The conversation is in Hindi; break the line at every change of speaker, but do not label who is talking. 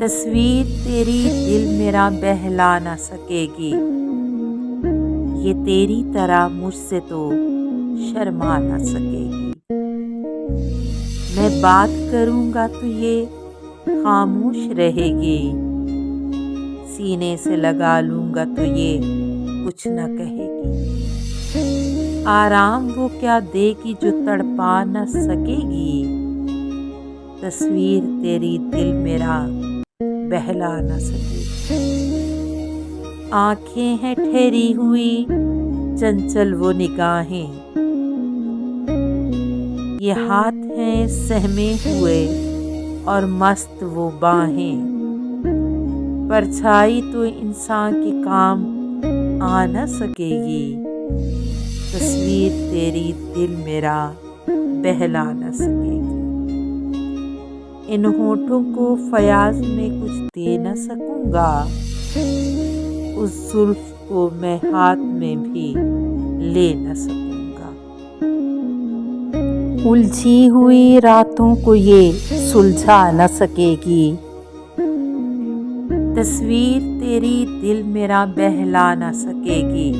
तस्वीर तेरी दिल मेरा बहला ना सकेगी, ये तेरी तरह मुझसे तो शर्मा ना सकेगी। मैं बात करूँगा तो ये खामोश रहेगी, सीने से लगा लूँगा तो ये कुछ न कहेगी। आराम वो क्या देगी जो तड़पा न सकेगी, तस्वीर तेरी दिल मेरा बहला न सकेगी। आंखें हैं ठहरी हुई चंचल वो निगाहें, ये हाथ हैं सहमे हुए और मस्त वो बाहें। परछाई तो इंसान के काम आ न सकेगी, तस्वीर तेरी दिल मेरा बहला न सकेगी। इन होठों को फयाज में कुछ दे न सकूंगा, उस जुल्फ को मैं हाथ में भी ले न सकूंगा। उलझी हुई रातों को ये सुलझा न सकेगी, तस्वीर तेरी दिल मेरा बहला न सकेगी।